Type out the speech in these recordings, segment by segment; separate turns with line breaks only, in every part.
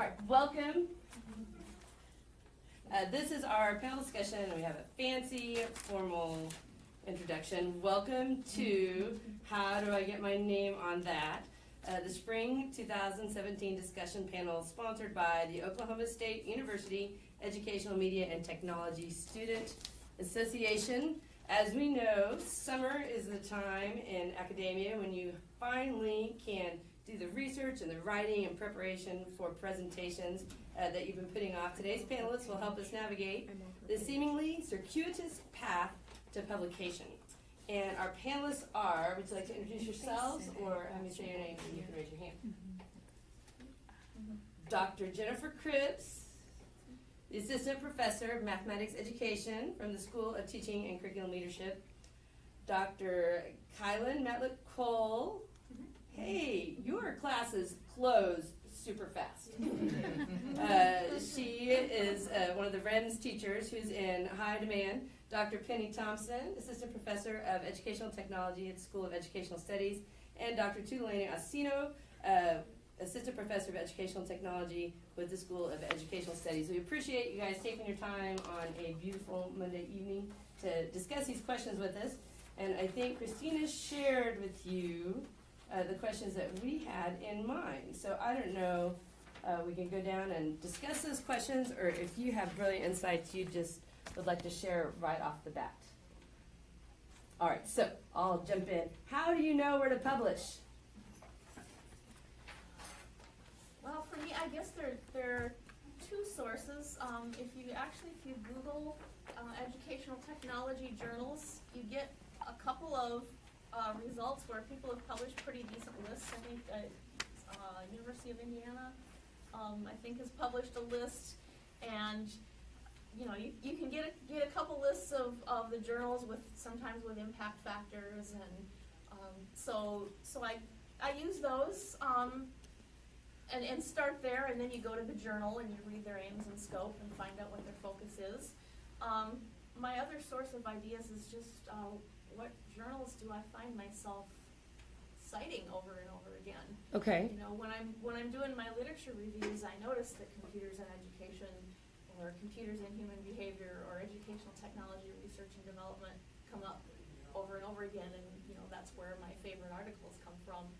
All right, welcome. This is our panel discussion. We have a fancy, formal introduction. Welcome to How Do I Get My Name on That? The Spring 2017 discussion panel sponsored by the OKState University Educational Media and Technology Student Association. As we know, summer is the time in academia when you finally can do the research and the writing and preparation for presentations that you've been putting off. Today's panelists will help us navigate the seemingly circuitous path to publication. And our panelists are, would you like to introduce yourselves or have me say your name and you can raise your hand? Dr. Jennifer Cripps, the Assistant Professor of Mathematics Education from the School of Teaching and Curriculum Leadership. Dr. Kylan Matlick-Cole. Hey, your classes close super fast. She is one of the REMS teachers who's in high demand. Dr. Penny Thompson, Assistant Professor of Educational Technology at the School of Educational Studies. And Dr. Tutalene Asino, Assistant Professor of Educational Technology with the School of Educational Studies. We appreciate you guys taking your time on a beautiful Monday evening to discuss these questions with us. And I think Christina shared with you the questions that we had in mind. So I don't know, we can go down and discuss those questions, or if you have brilliant insights you just would like to share right off the bat. All right, so I'll jump in. How do you know where to publish?
Well, for me, I guess there are two sources. If you Google educational technology journals, you get a couple of results where people have published pretty decent lists. I think University of Indiana, I think, has published a list, and you can get a couple lists of the journals with sometimes with impact factors, and so I use those. And start there, and then you go to the journal and you read their aims and scope and find out what their focus is. My other source of ideas is just what journals do I find myself citing over and over again.
Okay.
When I'm doing my literature reviews, I notice that computers in education, or computers in human behavior, or educational technology research and development come up over and over again, and that's where my favorite articles come from.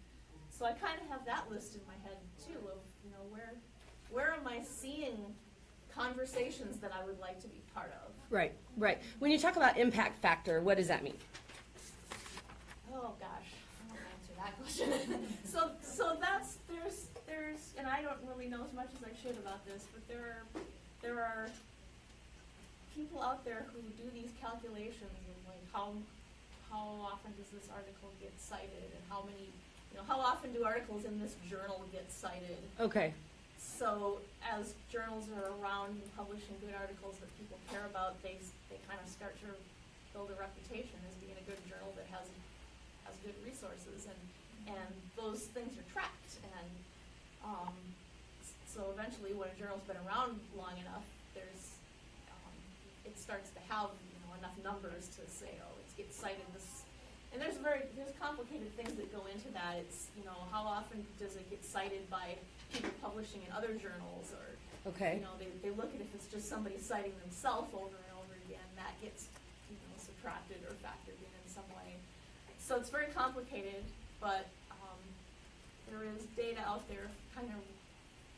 So I kind of have that list in my head too of where am I seeing conversations that I would like to be part of.
Right. When you talk about impact factor, what does that mean?
Oh gosh, I won't answer that question. so that's there's and I don't really know as much as I should about this, but there are people out there who do these calculations of like how often does this article get cited, and how often do articles in this journal get cited? Okay. So as journals are around and publishing good articles that people care about, they kind of start to build a reputation as being a good journal that has good resources, and those things are tracked. And so eventually, when a journal's been around long enough, it starts to have enough numbers to say, oh, it gets cited this. And there's complicated things that go into that. It's, how often does it get cited by people publishing in other journals, or,
okay.
They look at if it's just somebody citing themselves over and over again, that gets, subtracted or factored in some way. So it's very complicated, but there is data out there kind of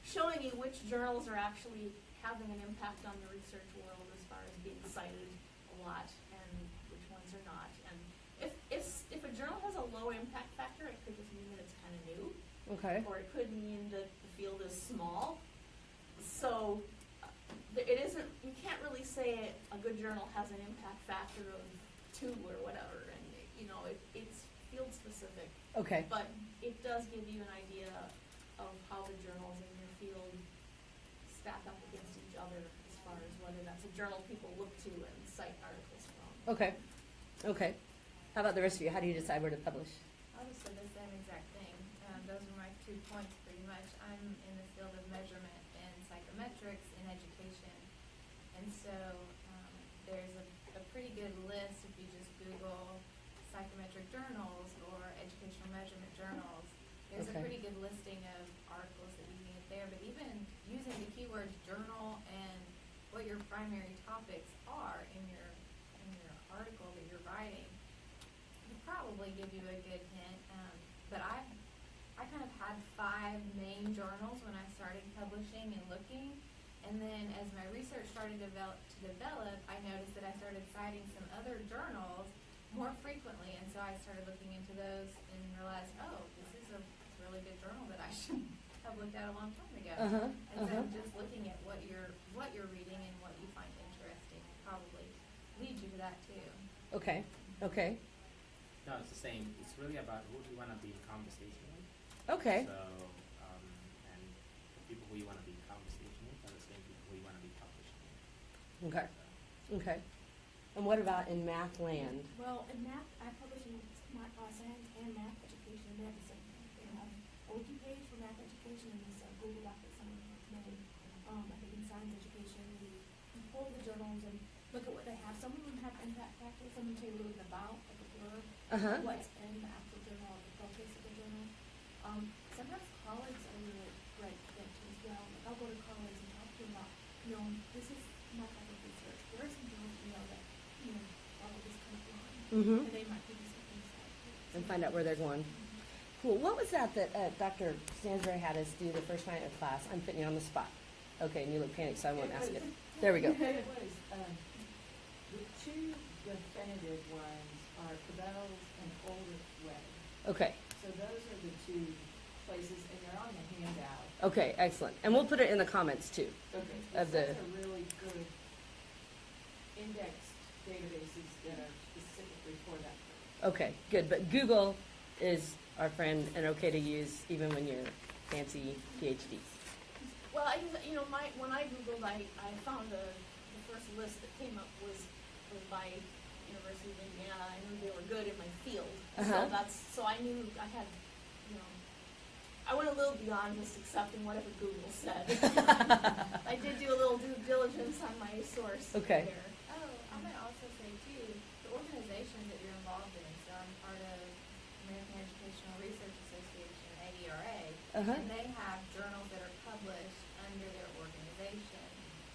showing you which journals are actually having an impact on the research world as far as being cited a lot, and which ones are not. And if a journal has a low impact factor, it could just mean that it's kind of new.
Okay.
Or it could mean that the field is small. So it isn't. You can't really say a good journal has an impact factor of 2 or whatever, and it's field specific.
Okay.
But it does give you an idea of how the journals in your field stack up against each other as far as whether that's a journal people look to and cite articles from.
Okay. How about the rest of you? How do you decide where to publish?
I would say the same exact thing. Those are my 2 points pretty much. I'm in the field of measurement and psychometrics in education. And so there's a pretty good list if you just Google psychometric journals or educational measurement journals. There's a pretty good listing of articles that you can get there, but even using the keywords journal and what your primary topics are in your article that you're writing, would probably give you a good hint. But I kind of had 5 main journals when I started publishing and looking, and then as my research started to develop, I noticed that I started citing some other journals more frequently, and so I started looking into those and realized, oh, this is a really good journal that I should have looked at a long time ago. And so just looking at what you're reading and what you find interesting will probably lead you to that too.
Okay.
No, it's the same. It's really about who do you want to be in conversation with.
Okay.
So, and the people who you want to be in conversation with are the same people who you want to be publishing with.
Okay. Okay. And what about in math land?
Well, in math, I publish in science and math education. They have this a wiki page for math education and this Google Doc that someone made. I think in science education, we pull the journals and look at what they have. Some of them have impact factors. Some of them tell you a little bit about, like a blurb, what's in the actual journal, or the focus of the journal. Sometimes colleagues are really great to get to as well. Like I'll go to colleagues and talk to them about, this is my type of research. Where are some journals that, follow this kind of line? And they might give you some insight.
And find out where they're going. Cool. What was that Dr. Stansbury had us do the first night of class? I'm putting you on the spot. Okay, and you look panicked, so I won't ask it. There we go.
It was, the 2 definitive ones are Cabell's and Oldest Way.
Okay.
So those are the 2 places, and they're on the handout.
Okay, excellent. And we'll put it in the comments too.
Okay.
Of the-
Those are really good indexed databases that are specifically for that purpose.
Okay, good. But Google is our friend and okay to use even when you're fancy PhDs.
Well, when I Googled, I found the first list that came up was by University of Indiana. I knew they were good in my field. So I knew I had, I went a little beyond just accepting whatever Google said. I did do a little due diligence on my source
Okay.
there.
Oh, I might also say too, the organization that you're involved in, so I'm part of American Educational Research Association, AERA, and they have journals that are published under their organization.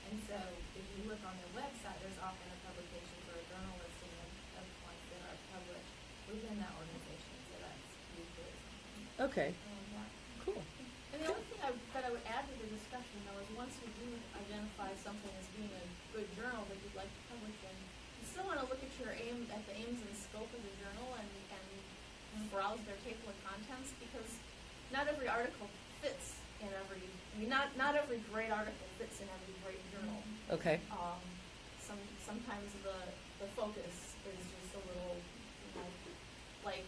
And so if you look on their website, there's often a publication or a journal listing of ones that are published within that organization, so that's usually something.
Okay, cool.
And the only thing that I would add to the discussion, though, is once you do identify something as being a good journal that you'd like to publish in, you still want to look at the aims and scope of the journal and browse their table of contents, because not every article fits in not every great article fits in every great journal.
Okay.
Sometimes the focus is just a little, like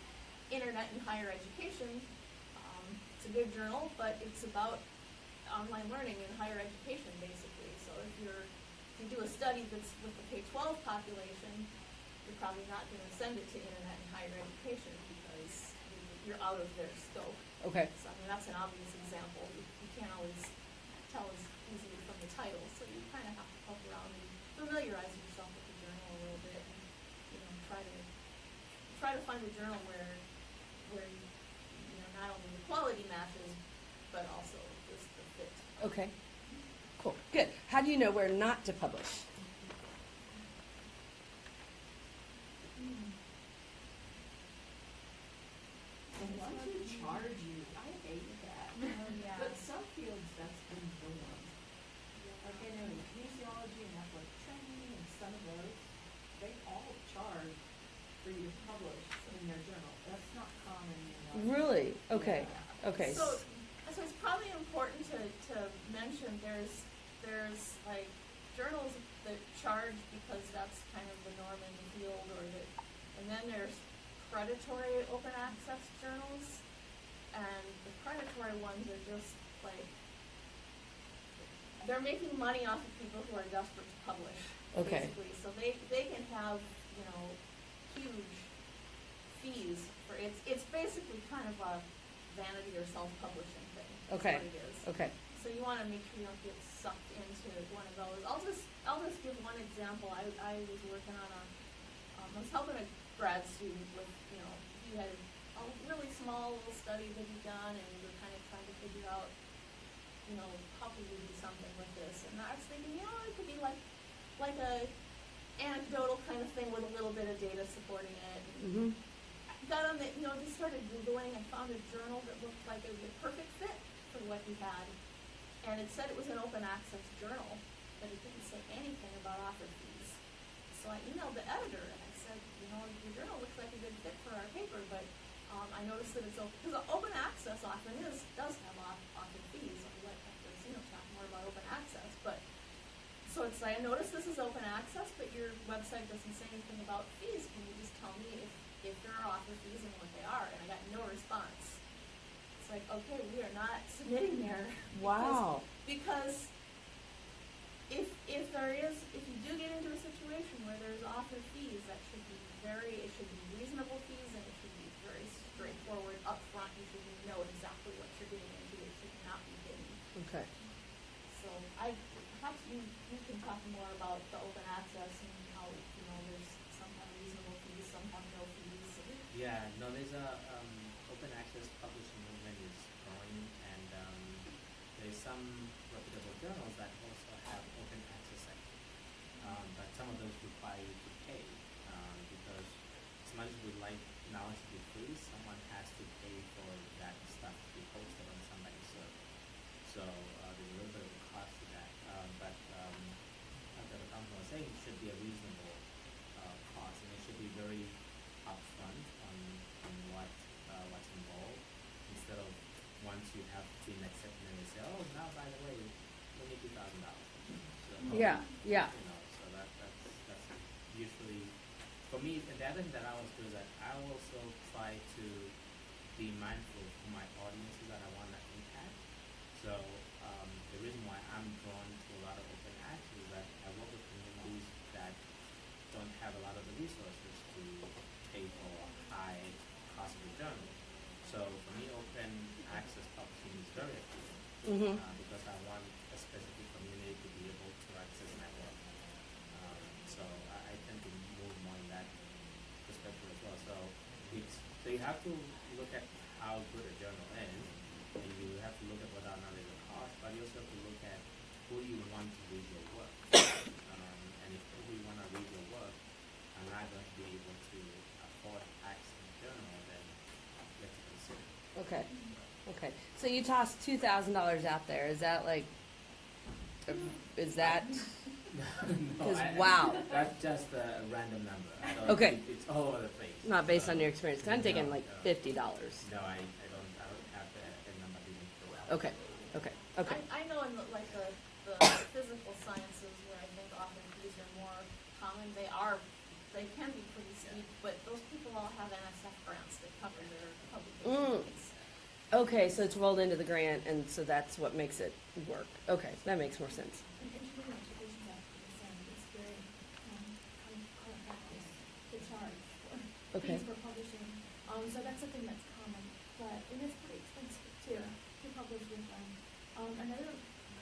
Internet and Higher Education. It's a good journal, but it's about online learning in higher education, basically. So if you do a study that's with the K-12 population, you're probably not going to send it to Internet and Higher Education because you're out of their scope.
Okay.
So that's an obvious example. You can't always tell as easily from the title, so you kind of have to poke around and familiarize yourself with the journal a little bit, and try to find a journal where not only the quality matches, but also just the fit.
Okay. Cool. Good. How do you know where not to publish?
And once you charge you, I hate that.
Oh, yeah.
But some fields, that's the norm. Like I know in kinesiology and athletic training and some of those, they all charge for you to publish in their journal. That's not common.
Really? Okay.
Yeah.
Okay.
So it's probably important to mention there's like journals that charge because that's kind of the norm in the field, and then there's predatory open access journals, and the predatory ones are just like they're making money off of people who are desperate to publish.
Okay.
Basically, so they can have huge fees for it's basically kind of a vanity or self-publishing thing. That's
Okay.
what it is.
Okay.
So you want to make sure you don't get sucked into one of those. I'll just give one example. I was working on I was helping a grad student with he had a really small little study that he'd done, and we were kind of trying to figure out how you to do something with this. And I was thinking, it could be like a anecdotal kind of thing with a little bit of data supporting it.
Mm-hmm.
Got on the, just started Googling. I found a journal that looked like it would be a perfect fit for what he had. And it said it was an open access journal, but it didn't say anything about author fees. So I emailed the editor and I said, your journal looks like a good fit for our paper, but I noticed that it's open, because open access often does have author fees. I'll let Dr. Zeno talk more about open access, but so it's like, I noticed this is open access, but your website doesn't say anything about fees. Can you just tell me if there are author fees and what they are? And I got no response. It's like, okay, we are not submitting there.
Wow.
Because if you do get into a situation where there's author fees, it should be reasonable fees, and it should be very straightforward upfront. You should know exactly what you're getting into. It should not be hidden.
Okay.
So perhaps you can talk more about the open access and how, there's sometimes reasonable fees, sometimes no fees.
Yeah, no, there's a open access publishing movement is growing, and there's some reputable journals that also have open access section. But some of those require you to pay, because as much as we'd like knowledge to be free, someone has to pay for that stuff to be posted on somebody's server. So there's a little bit of a cost to that. But like the company was saying, it should be a reasonable cost, and it should be very upfront on what's involved, instead of once you have been accepted and they say, oh, now by the way, we need $2,000. So,
Yeah.
so that's usually for me. And the other thing that I always do is that I also try to be mindful of my audiences that I want to impact. So the reason why I'm drawn to a lot of open access is that I work with communities that don't have a lot of the resources to pay for a high cost of a journal. So for me, open access publishing is very appealing, because I want a specific community to be able to access my work. So I tend to move more in that perspective as well. So you have to look at how good a journal is, and you have to look at whether or not there's a cost, but you also have to look at who you want to read your work. And if who you want to read your work are not going to be able to afford access to the journal, then you have to consider.
Okay. So you tossed $2,000 out there. Is that like? Is that?
No,
wow.
That's just a random number. I don't
Okay.
It's all over the place.
Not based on your experience. 'Cause I'm thinking
No,
like
no.
$50.
No, I don't have the number being thrown out.
Okay.
I know in the physical sciences where I think author fees are more common, they can be pretty steep, but those people all have NSF grants that cover their publication fees.
Okay, so it's rolled into the grant, and so that's what makes it work. Okay, that makes more sense.
And engineering education is actually the same. It's very current practice to charge for
Okay.
fees for publishing. So that's something that's common, but it is pretty expensive to publish with them. Another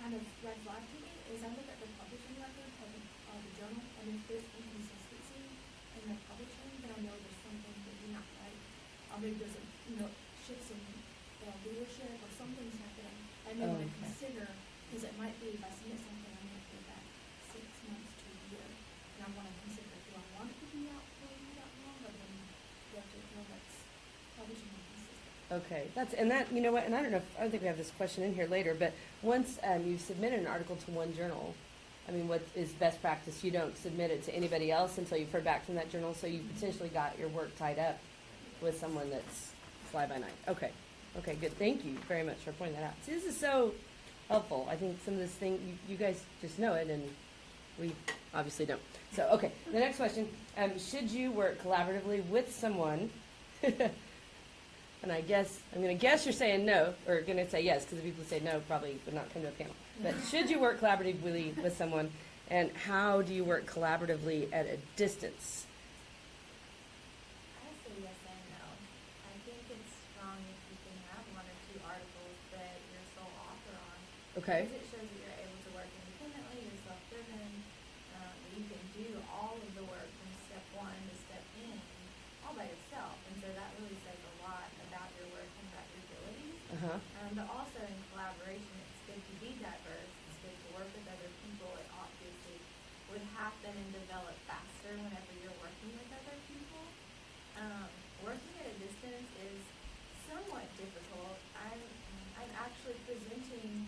kind of red flag to me is I look at the publishing record of the journal, and if there's inconsistency in the publishing, then I know there's something maybe not right. Maybe there's shifts in leadership or something's happening. I may want to
Okay.
consider, because it might be if I submit something, I'm going to pay back 6 months to a year, and I want to consider, do I want it to be out for that long, or then you have to feel that's publishing inconsistent.
Okay, and that, you know what, and I don't think we have this question in here later, but once you've submitted an article to one journal, I mean, what is best practice? You don't submit it to anybody else until you've heard back from that journal, so you potentially got your work tied up with someone that's fly by night. Okay, good. Thank you very much for pointing that out. See, this is so helpful. I think some of this thing, you guys just know it, and we obviously don't. So, okay, the next question, should you work collaboratively with someone, and I'm going to guess you're saying no, or going to say yes, because the people who say no probably would not come to a panel. But should you work collaboratively with someone, and how do you work collaboratively at a distance?
I say yes and no. I think it's strong if you can have 1 or 2 articles that you're sole author on.
Okay.
Because it shows that you're able to work independently, you're self-driven, you can do all of the work from step 1 to step N all by yourself. And so that really says a lot about your work and about your abilities.
Uh-huh.
But also in collaboration, it's good to be diverse actually presenting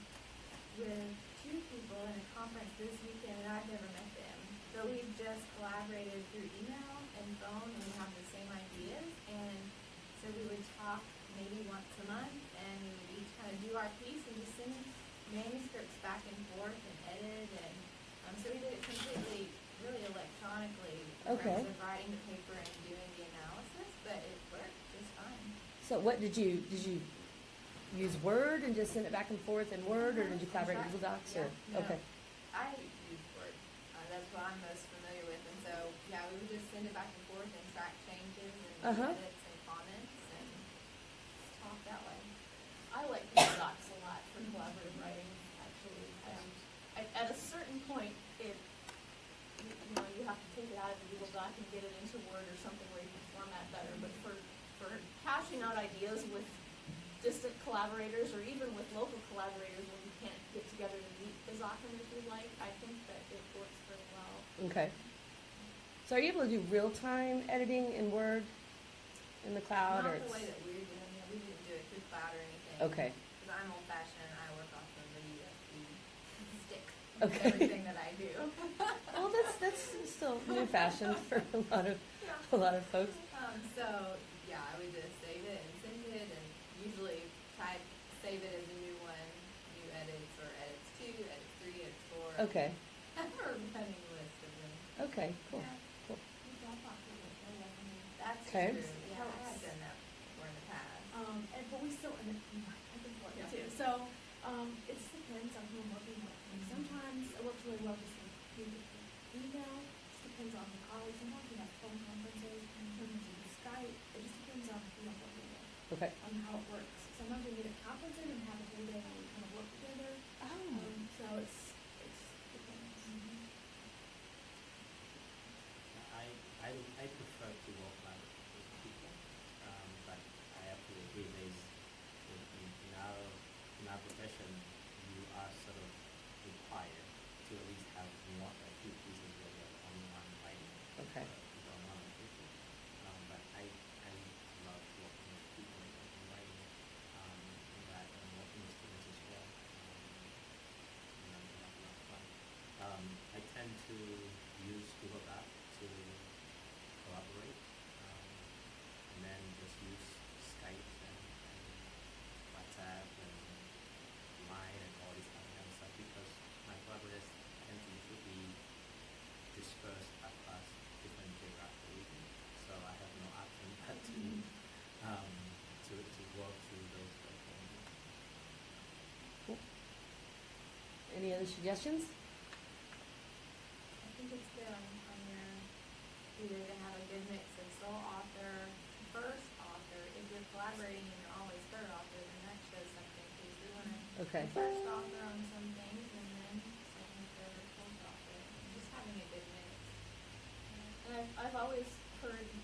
with two people in a conference this weekend, and I've never met them. But we've just collaborated through email and phone, and we have the same ideas. And so we would talk maybe once a month, and we would each kind of do our piece and just send manuscripts back and forth and edit. And so we did it completely, really electronically in terms of writing the paper and doing the analysis, but it worked just fine.
So what did you use Word and just send it back and forth in Word, or did you collaborate in Google Docs?
Yeah,
Or
no.
okay.
I use Word. That's what I'm most familiar with, and so yeah, we would just send it back and forth and track changes and edits and comments and talk that way.
I like Google Docs a lot for collaborative writing, actually. At a certain point, you have to take it out of the Google Doc and get it into Word or something where you can format better. But for hashing out ideas with distant collaborators or even with local collaborators when you can't get together to meet as often as you'd like, I think that it works very well.
Okay. So are you able to do real-time editing in Word in the cloud?
Not
or
the way that we're doing it. We didn't do it through cloud or anything.
Okay.
Because I'm old-fashioned. I work off of the USB stick.
Okay.
Everything that I do.
Well, that's still new-fashioned for a lot of folks.
So yeah, I would just save it and send it, and usually save it as a new one, new edits, or edits 2, edits 3, edits 4.
Okay.
I have a running list of them.
Okay. Cool.
Yeah,
Cool.
that's
Okay.
true. Yeah, I have done that before in the past.
But we still, and I think what
Yeah.
too. So, it just depends on who I'm working with. And sometimes it works really well just with email. Just depends on the colleague. Sometimes we have phone conferences, sometimes we do Skype. It just depends on who I'm working with,
Okay.
on how it works. Sometimes we meet at conferences and have a whole day and we kind of work together. So it's depends.
I prefer to work with people, but I have to agree in our profession, you are sort of required to at least have a few pieces where you're only one writing.
Okay.
People are not on paper. But I love working with people and writing that and working with students as well. And I have a lot of fun. I tend to use Google Docs to collaborate, and then just use Skype and WhatsApp and Line and all this kind of stuff because my collaborators tend to usually be dispersed across different geographical regions, so I have no option but to work through those platforms.
Cool. Any other suggestions?
I think it's good on your either to have a good mix of sole author, first author. If you're collaborating and you're always third author, then that shows something too. So you want to
Okay.
first author on some things and then second, third, or fourth author. Just having a good mix.
And I've always heard, if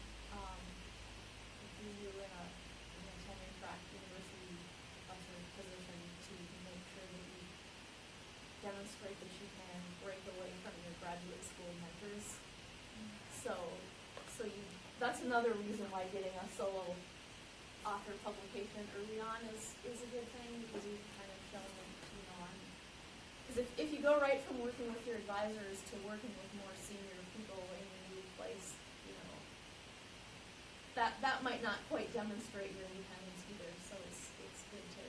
you were in a tenure track university professor position, to make sure that you demonstrate that you can break away from your graduate school mentors. That's another reason why getting a solo author publication early on is a good thing, because you can kind of show them, because if you go right from working with your advisors to working with more senior people in your new place, that might not quite demonstrate your independence either. So it's good to,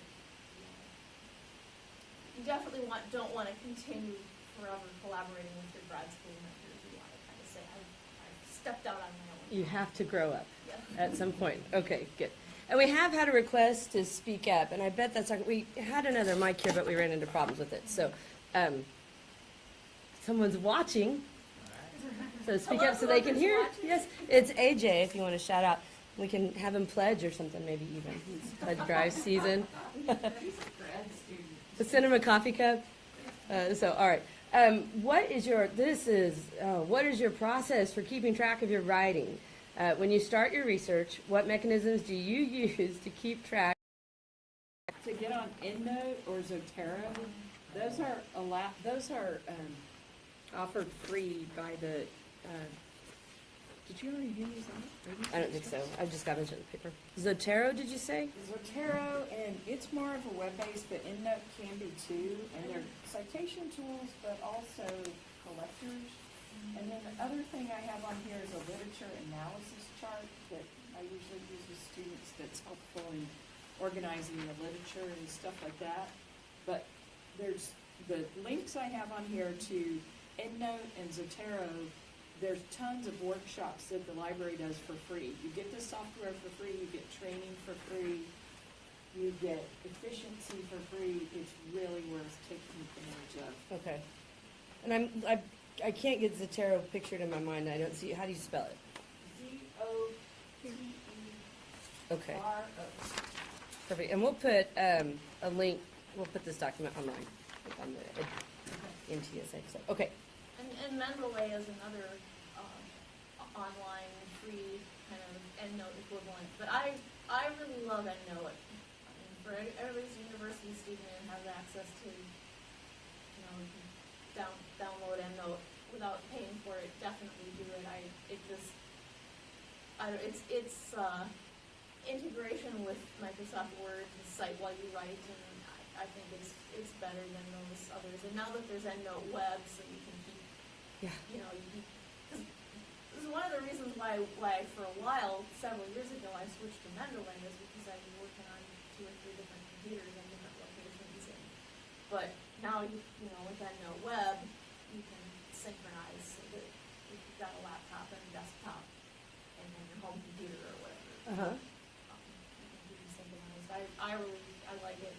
you definitely don't want to continue forever collaborating with your grad school mentors. You want to kind of say, I've stepped out on my own.
You have to grow up
Yeah.
at some point. Okay, good. And we have had a request to speak up, and I bet that's we had another mic here, but we ran into problems with it. So, someone's watching. So speak up so they can hear. Yes, it's AJ. If you want to shout out, we can have him pledge or something, maybe even. It's pledge drive season. Let's send him a coffee cup. All right. What is your process for keeping track of your writing? When you start your research, what mechanisms do you use to keep track?
To get on EndNote or Zotero, those are offered free by the Did you already hand these out?
I don't think so. I just got into the paper. Zotero, did you say?
Zotero, and it's more of a web-based, but EndNote can be too, and they're citation tools, but also collectors. And then the other thing I have on here is a literature analysis chart that I usually use with students that's helpful in organizing the literature and stuff like that. But there's the links I have on here to EndNote and Zotero. There's tons of workshops that the library does for free. You get the software for free, you get training for free, you get efficiency for free. It's really worth taking advantage of.
Okay. And I can't get Zotero pictured in my mind. I don't see, how do you spell it?
ZOTERO.
Okay. Perfect. And we'll put a link, we'll put this document online on the EMTSA. So, okay.
And Mendeley is another online free kind of EndNote equivalent. But I really love EndNote. I mean, for everybody's a university student and has access to, you know, download EndNote without paying for it, definitely do it. It's integration with Microsoft Word to cite while you write, and I think it's better than those others. And now that there's EndNote Web, so you can keep, you know, this is one of the reasons why for a while, several years ago, I switched to Mendeley is because I was working on 2 or 3 different computers in different locations. But now, you know, with EndNote Web, you can synchronize so that if you've got a laptop and a desktop and then your home computer or whatever. You can keep them synchronized. I like it.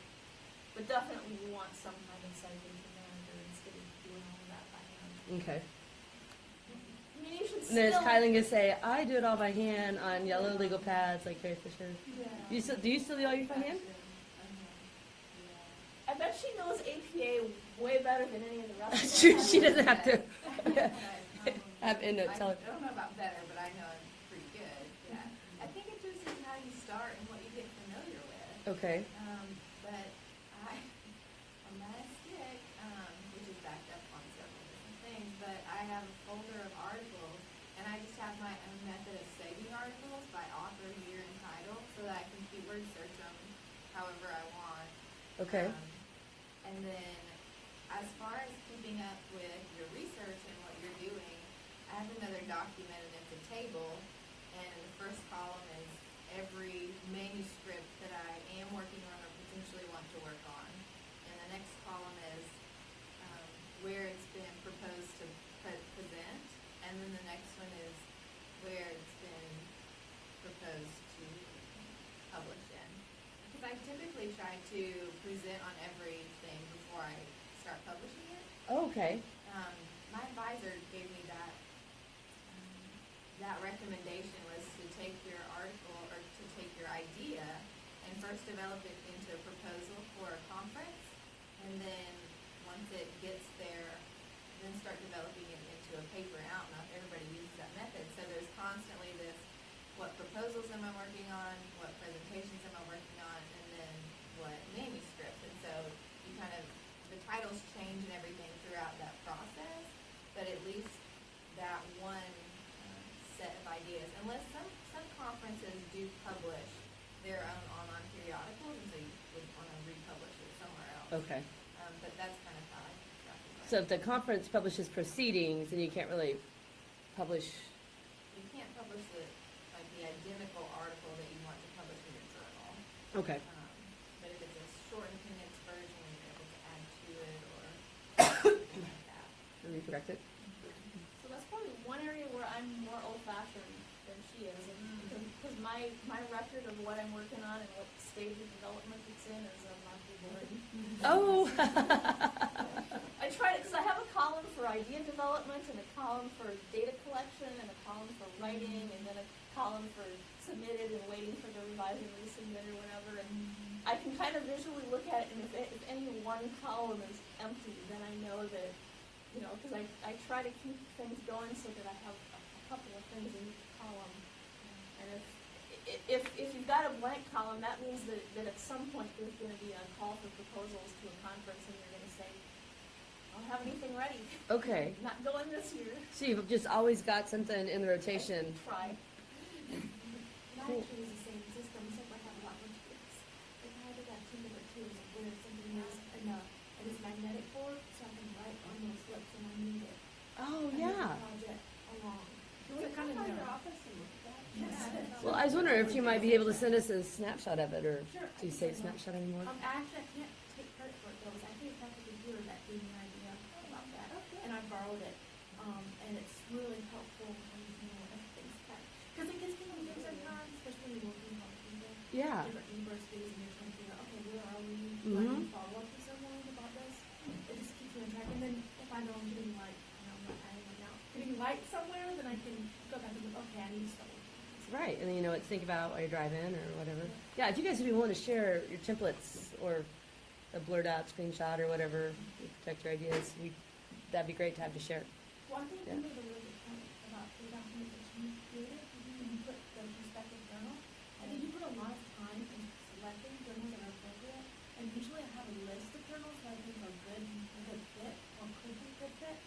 But definitely you want some kind of citation manager instead of doing all of that by hand.
Okay.
I mean, you should
And then is
still.
Kylan gonna say, I do it all by hand on yellow legal pads like Carrie Fisher? Do you still do all your by hand?
I bet she knows APA way better than any of the rest of us.
She doesn't have to have EndNote tell her.
I don't know about better, but I know I'm pretty good. Yeah. I think it just is how you start and what you get familiar with.
Okay.
But on my stick, which is backed up on several different things, but I have a folder of articles, and I just have my own method of saving articles by author, year, and title, so that I can keyword search them however I want.
Okay.
And then, as far as keeping up with your research and what you're doing, I have another document, and it's a table, and the first column is every manuscript that I am working on or potentially want to work on. And the next column is where it's been proposed to present, and then the next one is where it's been proposed to publish in. Because I typically try to present on everything before I start publishing it.
Okay.
My advisor gave me that recommendation was to take your article or to take your idea and first develop it into a proposal for a conference, and then once it gets there, then start developing it into a paper out. Not everybody uses that method, so there's constantly this: what proposals am I working on, what presentations am I working on, and then what manuscripts. And so you kind of, the titles change and everything throughout that process, but at least that one set of ideas, unless some conferences do publish their own online periodicals, and so you would want to republish it somewhere else.
Okay.
But that's kind of how I got it.
So if the conference publishes proceedings, then you can't really publish.
You can't publish the identical article that you want to publish in your journal.
Okay.
But if it's a shortened condensed version, you're able to add to it or something like that.
Redirect it.
So that's probably one area where I'm more old-fashioned than she is, because my record of what I'm working on and what stage of development it's in is not too boring.
Oh.
I try to, because I have a column for idea development and a column for data collection and a column for writing and then a column for submitted and waiting for the revised and resubmit or whatever. And I can kind of visually look at it, and if any one column is empty, then I know that, you know, because I try to keep things going so that I have a couple of things in each column. And if you've got a blank column, that means that at some point there's going to be a call for proposals to a conference, and you're going to say, I don't have anything ready.
Okay.
Not going this year.
So you've just always got something in the rotation.
Try.
And I actually use the same system, except I have a lot more tiers. Like I have got 2 different tiers of where something is and it's magnetic board, so I can write on those slips when I need it.
Oh,
And move
yeah.
the project along.
Can we come by your office and look at that?
Yes.
Well, I was wondering if you might be able to send us a snapshot of it, or
Sure,
do you say snapshot anymore?
Actually, I can't take credit for it though, 'cause I think it's the computer that gave me an idea about that, and I borrowed it, and it's really helpful when you know everything's kind of, because it gets confusing sometimes, especially when you're working on people.
Yeah.
Different universities, and you're trying to figure out, okay, where are we? Do I
Mhm.
need to follow up with someone about this? It just keeps me on track, and then if I know I'm getting like, I'm not adding right now, getting light somewhere, then I can go back and go, okay, I need to start working on this.
Right, and then you know what to think about while you're driving or whatever. Yeah, if you guys would be willing to share your templates or a blurred out screenshot or whatever to protect your ideas, that'd be great to have to share.
Well, I think
Yeah.
you made a really good point about the document that you created, and you put the perspective journal. I think you put a lot of time in selecting journals that are appropriate, and usually I have a list of journals that I think are good, a good fit, or could be a good fit.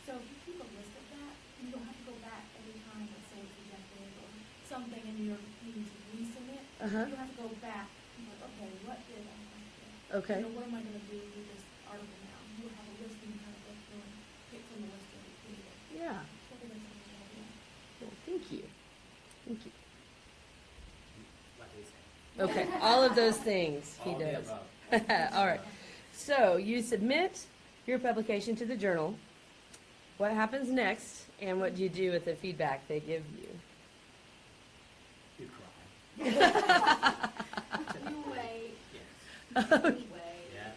So if you keep a list of that, you don't have to go back every time, let's say it's rejected or something, and you're needing to resubmit.
Uh-huh.
You don't have to go back and be like, okay, what did I have to do?
Okay.
You know, what am I gonna do with this article now? You have a list and you kind of go through and pick from the list that you created.
Yeah.
I think that's a good idea.
Well, thank you. Thank you.
What do you say?
Okay, all of those things he
All the
does.
above.
All right. So you submit your publication to the journal. What happens next, and what do you do with the feedback they give you?
You cry.
You wait,
Yes.
you wait.
Yeah.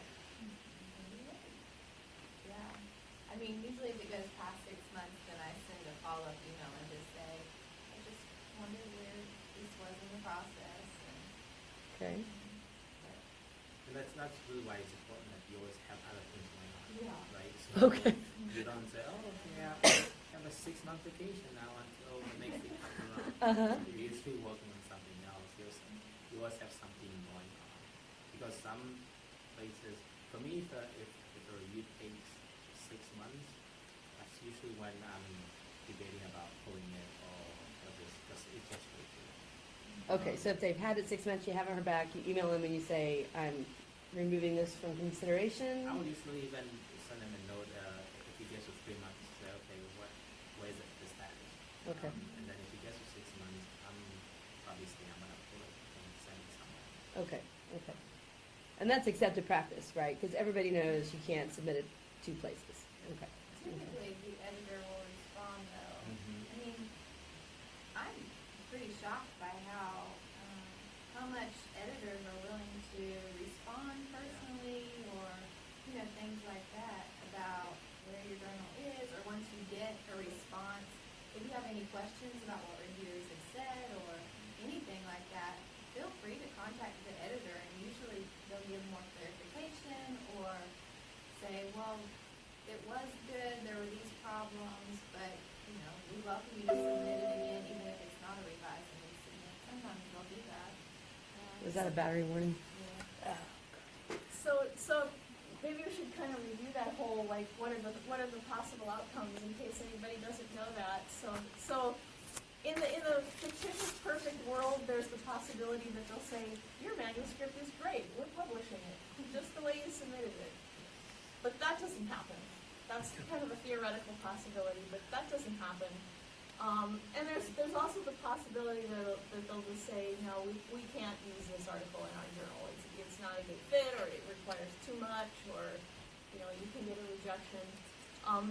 Yeah. I mean, usually if it goes past 6 months, then I send a follow-up email and just say, I just wonder where this was in the process.
Okay.
And that's really why it's important that you always have other things going on.
Yeah.
Right? So
Okay.
you don't say, oh, okay, I have a 6-month vacation now until the next thing comes around.
Uh-huh.
You're still working on something else. You always have something going on. Because some places, for me, if a review takes 6 months, that's usually when I'm debating about pulling it or this, because it's just way too long.
Okay, so if they've had it 6 months, you haven't heard back, you email them and you say, I'm removing this from consideration.
I would usually even send them a note if it gets to 3 months, say, okay, what is it, the status?
Okay.
And then if it gets to 6 months, I'm obviously I'm gonna pull it and send it somewhere.
Okay, okay. And that's accepted practice, right? Because everybody knows you can't submit it 2 places. Okay.
Typically, the editor will respond though.
Mhm.
I mean, I'm pretty shocked by how much editors are willing to respond personally or, things like that about where your journal is, or once you get a response, if you have any questions about what reviewers have said or anything like that, feel free to contact the editor, and usually they'll give more clarification or say, well, it was good, there were these problems, but, we welcome you to submit it again, even if it's not a revised and resubmit. Sometimes they'll do that.
Was that a battery warning?
Yeah.
So maybe we should kind of review that whole, like, what are the possible outcomes in case anybody doesn't know that. So in the fictitious perfect world, there's the possibility that they'll say, your manuscript is great, we're publishing it, just the way you submitted it. But that doesn't happen. That's kind of a theoretical possibility, but that doesn't happen. And there's also the possibility that they'll just say, no, we can't use this article in our journal. It's not a good fit, or it requires too much, or you can get a rejection.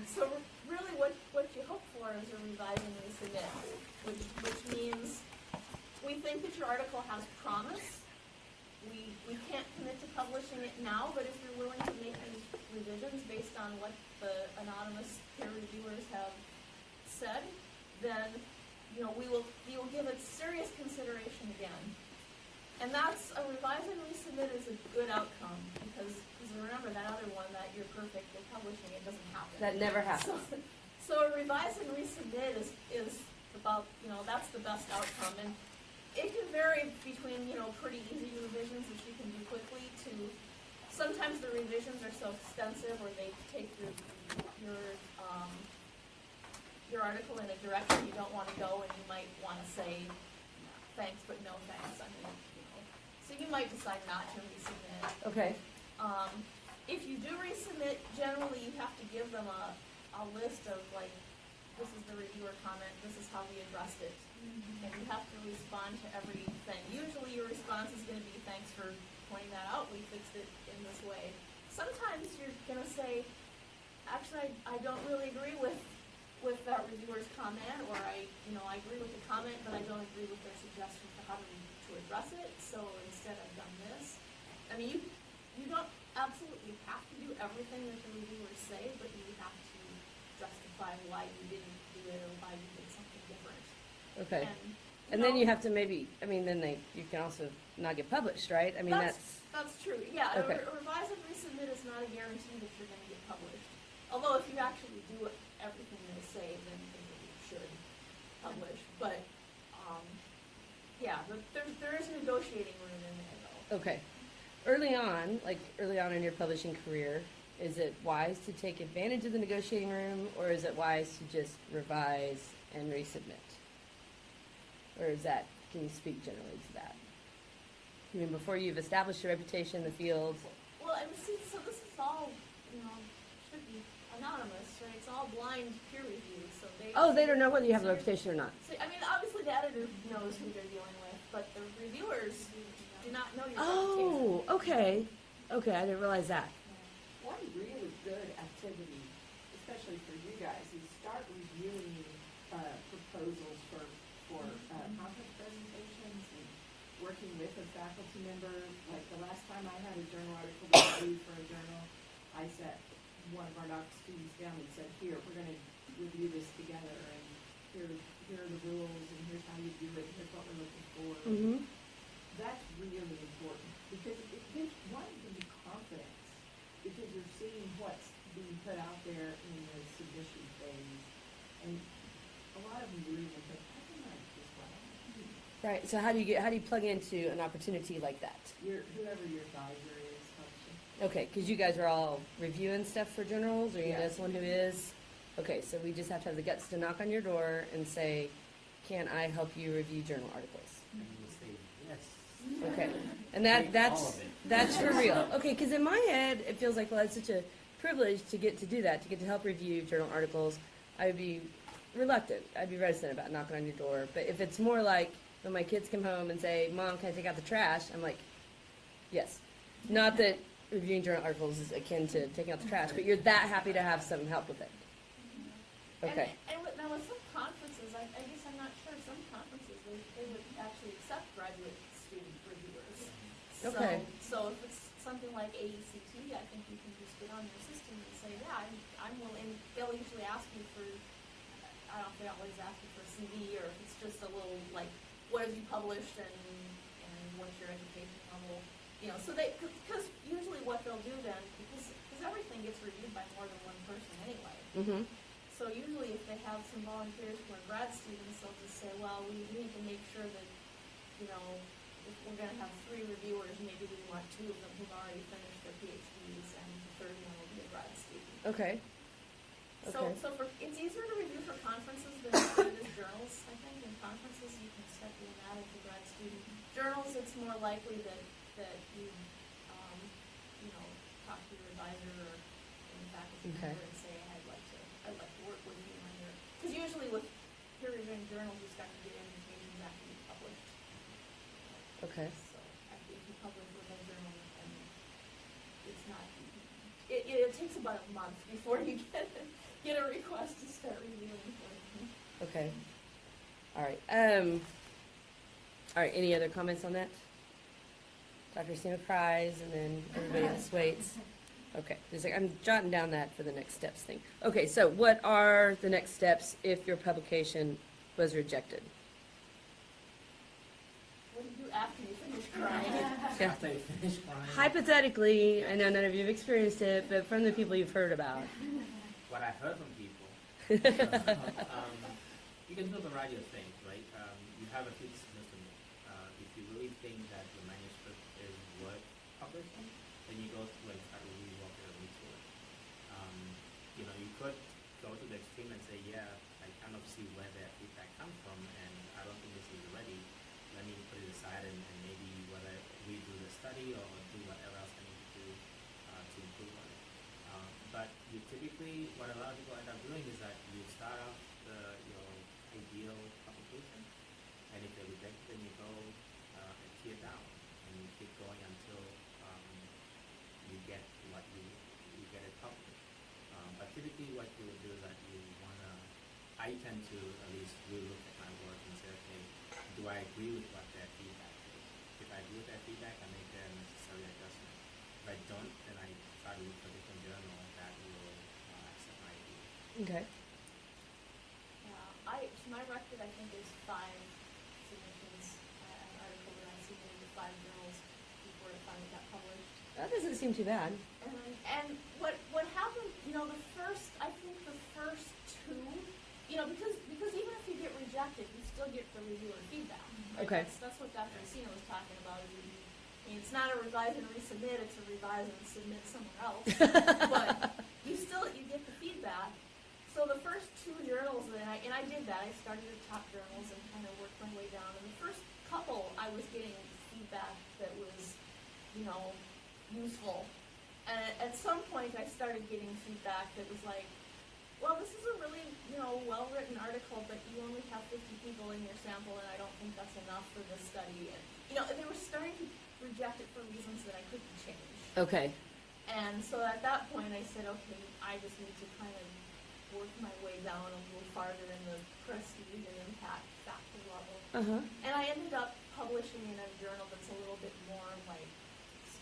So really, what you hope for is a revise and resubmit, which means we think that your article has promise. We can't commit to publishing it now, but if you're willing to make these revisions based on what the anonymous peer reviewers have said, then we will give it serious consideration again. And that's a revise and resubmit is a good outcome because remember that other one that you're perfect with publishing, it doesn't happen.
That never happens.
So a revise and resubmit is about that's the best outcome, and it can vary between pretty easy revisions that you can do quickly to sometimes the revisions are so extensive or they take your article in a direction you don't wanna go, and you might wanna say, thanks, but no thanks, I mean, so you might decide not to resubmit.
Okay.
If you do resubmit, generally you have to give them a list of like, this is the reviewer comment, this is how we addressed it. And you have to respond to everything. Usually your response is gonna be, thanks for pointing that out, we fixed it in this way. Sometimes you're gonna say, actually, I don't really agree with that reviewer's comment, or I agree with the comment, but I don't agree with their suggestion for how to address it, so instead I've done this. I mean, you don't absolutely have to do everything that the reviewers say, but you have to justify why you didn't do it or why you did something different.
Okay. And then you have to maybe, I mean, then you can also not get published, right? I mean, that's
true, yeah.
Okay.
A revise and resubmit is not a guarantee that you're gonna get published. Although if you actually do everything they say, then you should publish. But, yeah, there is negotiating room in there though.
okay. Early on in your publishing career, is it wise to take advantage of the negotiating room, or is it wise to just revise and resubmit? Or is that, can you speak generally to that? I mean, before you've established your reputation in the field?
Well, and see, so this is all, should be anonymous, right? It's all blind peer review, so they.
Oh, they don't know whether you have a reputation or not.
So, I mean, obviously the editor knows who they're dealing with, but the reviewers do not know your reputation.
Oh, okay. Okay, I didn't realize that.
One really good activity, especially for you guys, is start reviewing proposals for conference presentations and working with a faculty member. Like the last time I had a journal article to review for a journal, I sat one of our doc students down and said, here, we're going to review this together, and here are the rules, and here's how you do it, here's what we're looking for.
Mm-hmm.
That's really important, because it gives one to be confidence, because you're seeing what's being put out there in the submission phase, and a lot of them do even think, I can write this well.
Right, so how do you plug into an opportunity like that?
Whoever your advisor is helps you.
Okay, because you guys are all reviewing stuff for journals, or you know
Yeah.
someone who is? Okay, so we just have to have the guts to knock on your door and say, can I help you review journal articles?
And you will say, yes.
Okay, and
Take all
that's
of it.
that's for real. Okay, because in my head it feels like, well, it's such a privilege to get to do that, to get to help review journal articles. I'd be reluctant. I'd be reticent about knocking on your door. But if it's more like when my kids come home and say, Mom, can I take out the trash? I'm like, yes. Not that reviewing journal articles is akin to taking out the trash, but you're that happy to have some help with it. Okay.
And now with some conferences, I guess I'm not sure, some conferences, they would actually accept graduate student reviewers.
Okay.
So if it's something like AECT, I think you can just get on your system and say, yeah, I'm willing, they'll usually ask you for, I don't know if they always ask you for a CV, or if it's just a little, like, what have you published and what's your education level, so because usually what they'll do then, because everything gets reviewed by more than one person anyway.
Mm-hmm.
So usually if they have some volunteers who are grad students, they'll just say, well, we need to make sure that, if we're gonna have 3 reviewers, maybe we want 2 of them who've already finished their PhDs, and the third one will be a grad student.
Okay.
So it's easier to review for conferences than it is journals, I think. In conferences, you can start doing that as a grad student. Journals, it's more likely that you, talk to your advisor or faculty
Okay.
member and say, I'd like to work with you on your, because usually with peer reviewing journals, you start to get invitations after you publish.
Okay.
So if you publish with a journal, then it's not, it takes about a month before you get a request to start reviewing for you.
Okay. All right. All right. Any other comments on that? Dr. Sima cries, and then everybody else waits. Okay. I'm jotting down that for the next steps thing. Okay. So, what are the next steps if your publication was rejected?
What do you do after you finish crying?
Yeah.
After you finish crying,
Hypothetically, I know none of you have experienced it, but from the people you've heard about.
what I heard from people, you can do a variety of things, right? You have a few decisions to make. If you really think that your manuscript is worth publishing, then you go through and start really walking into it. You could go to the extreme and say, yeah, I I kind of see where their feedback comes from, and I don't think this is ready. Let me put it aside and maybe whether we do the study or do whatever else I need to do to improve on it. But you typically, what a lot of people end up doing is that you start off your ideal publication, and if they reject it, then you go and tear down, and you keep going until you get what you get it published. But typically, what you would do is that you wanna, I tend to at least relook at my work and say, okay, do I agree with what their feedback is? If I agree with their feedback, I make the necessary adjustment. If I don't, then I try to look for a different journal that will accept my idea.
Okay.
My record, I think, is 5 submissions, an article that I submitted to 5 journals before it finally got published.
That doesn't seem too bad.
And what happened, I think the first 2, because even if you get rejected, you still get the reviewer feedback. Right?
Okay.
That's what Dr. Acina was talking about. It's not a revise and resubmit, it's a revise and submit somewhere else. But you get the feedback. So the first 2 journals, and I did that. I started at top journals and kind of worked my way down. And the first couple, I was getting feedback that was, useful. And at some point, I started getting feedback that was like, well, this is a really, well-written article, but you only have 50 people in your sample, and I don't think that's enough for this study. And, they were starting to reject it for reasons that I couldn't change.
Okay.
And so at that point, I said, okay, I just need to kind of work my way down a little farther in the prestige and impact factor level.
Uh-huh.
And I ended up publishing in a journal that's a little bit more like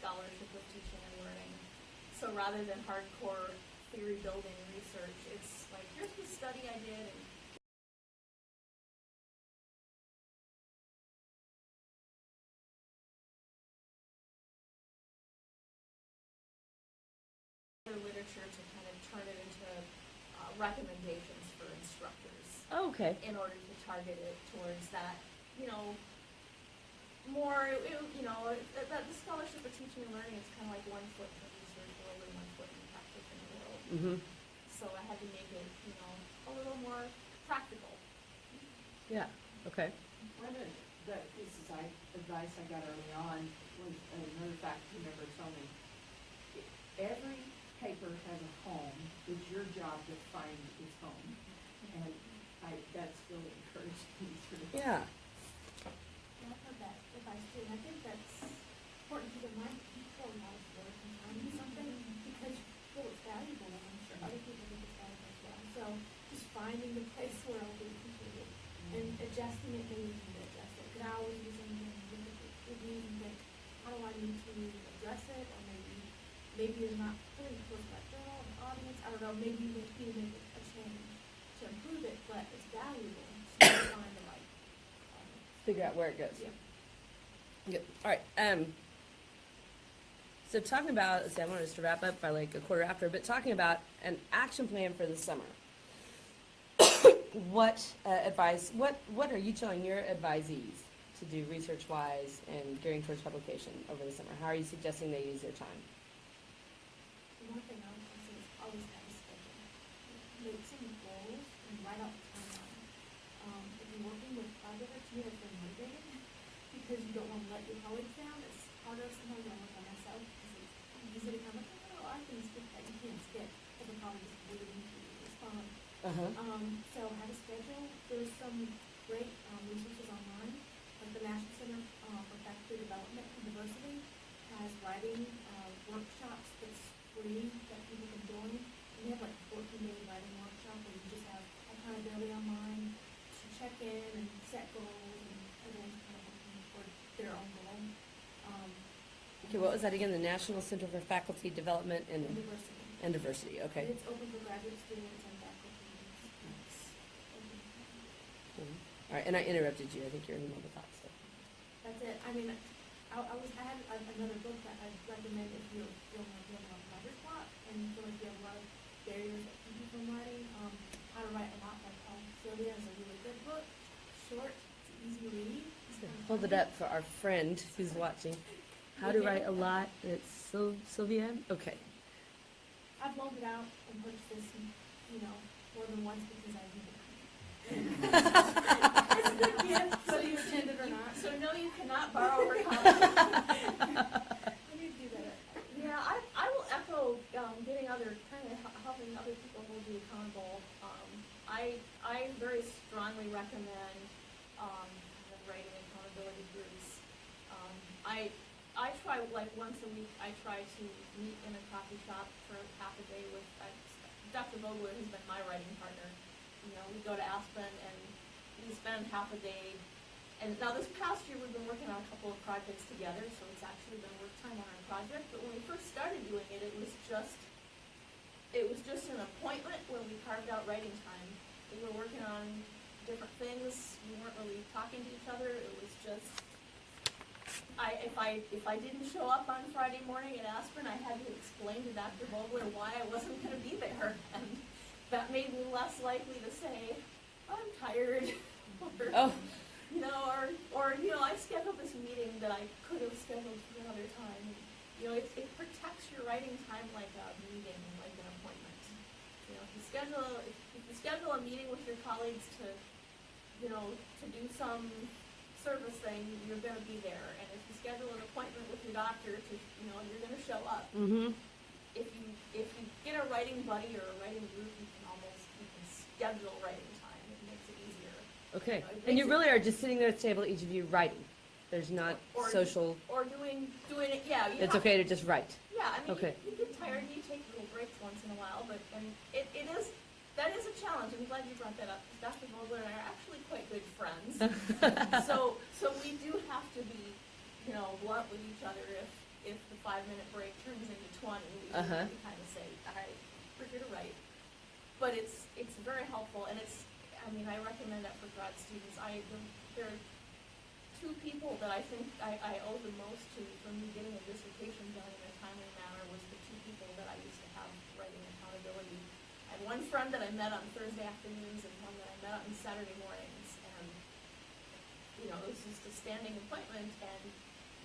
scholarship of teaching and learning. So rather than hardcore theory building research, it's like, here's the study I did, and literature to kind of turn it into recommendations for instructors
Okay.
in order to target it towards that, more, that the scholarship of teaching and learning is kind of like 1 foot in the research world and 1 foot in the practitioner world.
Mm-hmm.
So I had to make it, a little more practical.
Yeah. Okay.
One of the pieces advice I got early on was another faculty member told me, every paper has a home, it's your job to find its home. And that's really encouraged me through.
Yeah.
Yeah, I've heard that advice too, and I think that's important to keep in mind. You put a lot of work and time into something because you feel it's valuable, and I'm sure other people think it's valuable as well. So just finding the place where it'll be completed and adjusting it when you need to adjust it. Because I always use something and look at reviews and think, how do I need to address it, or maybe it's not really close to that journal, the audience, I don't know, maybe you need to make a change to improve it, but it's valuable, so you find the right
Figure out where it goes.
Yeah.
Good. All right. So talking about, let's see, I wanted us to wrap up by like a quarter after, but talking about an action plan for the summer. What advice, what are you telling your advisees to do research-wise and gearing towards publication over the summer? How are you suggesting they use their time?
One thing I would say is always have a schedule. Make some goals and write out the timeline. If you're working with project or team that's been motivated, because you don't want to let your colleagues down, it's harder sometimes when I work by myself, because it's easy to come like, oh, I can skip that. You can't skip, but the colleague is waiting to respond.
Uh-huh.
So have a schedule. There's some great resources online, like the National Center for Faculty Development and Diversity has writing workshops that's free that people can join. And we have like 14-day writing workshop where you just have accountability online to check in and set goals, and everyone's kind of working toward their own goal.
Okay, what was that again? The National Center for Faculty Development and
Diversity.
Diversity. Okay.
And it's open for graduate students and faculty.
All right, and I interrupted you. I think you're in the middle of the thought. So.
That's it. I mean, I had another book that I'd recommend if you're feeling like you have a writer's block and you feel like you have a lot of barriers that keep you from writing. How to Write a Lot by Sylvia is a really good book. Short, it's easy to read.
Hold it up for our friend who's watching. How to Write a Lot. It's Sylvia. Okay.
I've loaned it out and purchased this, more than once because I need it.
It's a good gift.
Whether you attended or not.
So no, you cannot borrow her copy.
I need to do that.
Yeah, I will echo getting other, kind of helping other people hold you accountable. I very strongly recommend writing accountability groups. I try, like once a week, I try to meet in a coffee shop for half a day with Dr. Vogler, who's been my writing partner. You know, we go to Aspen and we spend half a day. And now this past year we've been working on a couple of projects together, so it's actually been work time on our project. But when we first started doing it, it was just an appointment where we carved out writing time. We were working on different things. We weren't really talking to each other. It was just if I didn't show up on Friday morning at Aspen, I had to explain to Dr. Vogler why I wasn't going to be there, and that made me less likely to say I'm tired.
Oh.
Or I scheduled this meeting that I could have scheduled for another time. You know, it protects your writing time like a meeting, like an appointment. You know, if you schedule a meeting with your colleagues to do some service thing, you're going to be there. And if you schedule an appointment with your doctor you're going to show up.
Mm-hmm.
If you get a writing buddy or a writing group, you can schedule writing time. It makes it easier.
Okay.
You know, it
And you
makes
really are just sitting there at the table, each of you writing. There's not
Or-
social.
Or doing it, yeah.
It's okay to just write.
Yeah, I mean,
Okay.
you get tired and you take little breaks once in a while, but that is a challenge. I'm glad you brought that up, because Dr. Vogler and I are actually quite good friends. so we do have to be, blunt with each other. If the 5-minute break turns into 20, we kind of say, all right, we're here to write. But it's very helpful, and I recommend that for grad students. There are two people that I think I owe the most to for me getting a dissertation done in a timely manner was the two people that I used to have writing accountability. I had one friend that I met on Thursday afternoons and one that I met on Saturday mornings, and it was just a standing appointment, and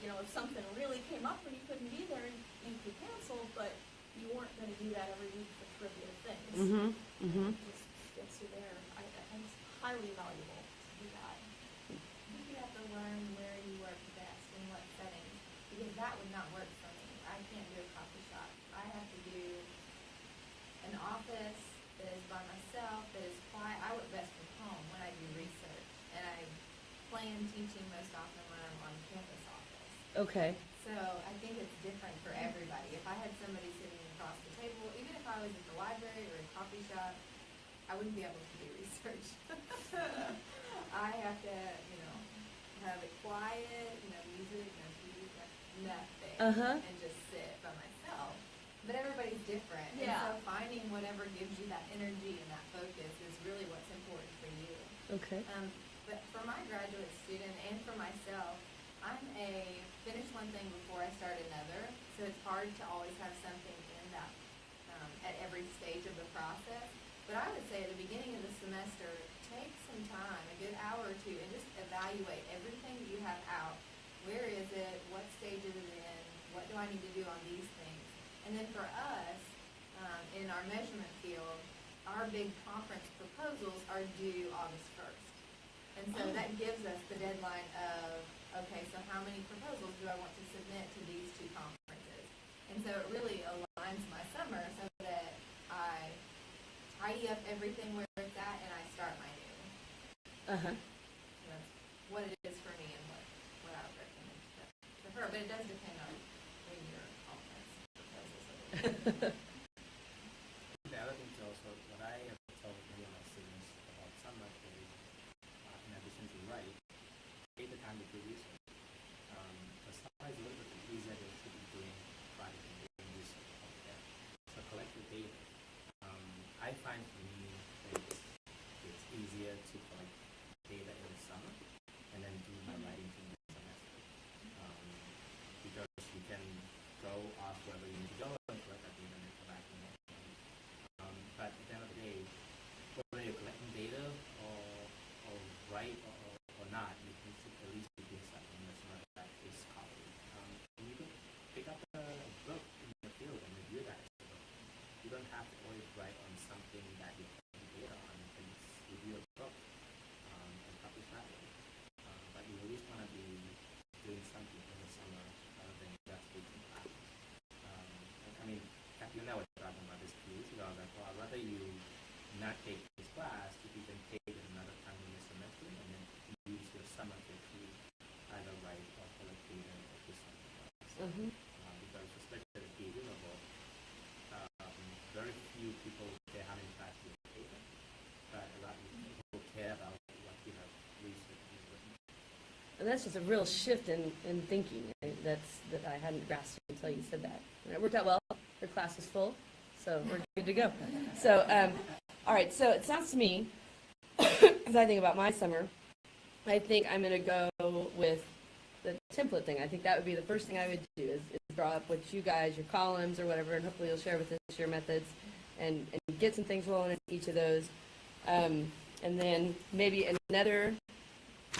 if something really came up and you couldn't be there, you could cancel, but you weren't going to do that every week for trivial things.
Mm-hmm. Mm-hmm.
It just gets you there. And it's highly valuable to do that.
You have to learn where you work best in what settings, because that would not work for me. I can't do a coffee shop. I have to do an office that is by myself, that is quiet. I work best from home when I do research, and I plan teaching most often when I'm on campus office.
Okay.
So I think it's different for everybody. If I had somebody sitting across the table, even if I was at the library or a coffee shop, I wouldn't be able to do research. I have to, have it quiet, music, no TV, nothing, and just sit by myself. But everybody's different,
Yeah.
and so finding whatever gives you that energy and that focus is really what's important for you.
Okay.
But for my graduate student and for myself, I'm a finish one thing before I start another, so it's hard to always have something in that at every stage of the process. But I would say at the beginning of the semester, take some time, a good hour or two, and just evaluate everything that you have out. Where is it? What stage is it in? What do I need to do on these things? And then for us, in our measurement field, our big conference proposals are due August 1st. And so that gives us the deadline of, okay, so how many proposals do I want to submit to these two conferences? And so it really aligns my summer so that I tidy up everything where it's at and I start my new.
Uh-huh.
That's what it is for me and what I would recommend to her. But it does depend on when your conference proposals are due.
The other thing is also what I have told many of my students about summer is, in addition to write, take the time to do research. The summer is a little bit easier than should be doing project and doing research out there. So collect the data. I find for me that it's easier to collect data in the summer and then do my writing thing in the semester. Because you can go off wherever you need to go and collect that data and then come back and work on it. But at the end of the day, whether you're collecting data or write or not, you can at least be doing something that's not that is scholarly. And you can pick up a book in the field and review that. You don't have to always write on something that you're collecting data on. You can review a book not take this class, you can take it another time in the semester and then use your summer to either write or collect data or do something else. Because especially at the PhD level, very few people care how many classes you take, but a lot of people care about what you have researched and written.
And that's just a real shift in thinking that I hadn't grasped until you said that. And it worked out well. Her class was full, so we're good to go. So, all right, so it sounds to me, as I think about my summer, I think I'm going to go with the template thing. I think that would be the first thing I would do is draw up with you guys, your columns or whatever, and hopefully you'll share with us your methods and get some things rolling in each of those. And then maybe another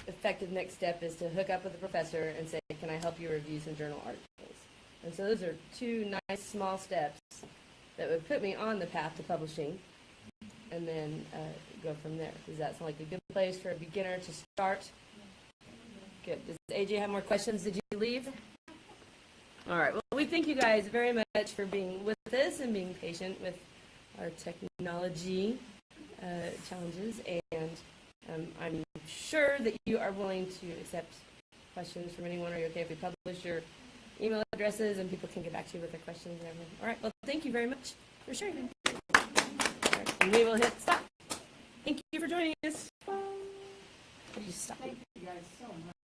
effective next step is to hook up with the professor and say, can I help you review some journal articles? And so those are two nice small steps that would put me on the path to publishing and then go from there. Does that sound like a good place for a beginner to start? Good. Does AJ have more questions? Did you leave? All right. Well, we thank you guys very much for being with us and being patient with our technology challenges. And I'm sure that you are willing to accept questions from anyone. Are you okay if we publish your email addresses and people can get back to you with their questions and everything? All right. Well, thank you very much for sharing. All right, and we will hit stop. Thank you for joining us. How do you stop?
Thank you guys so much.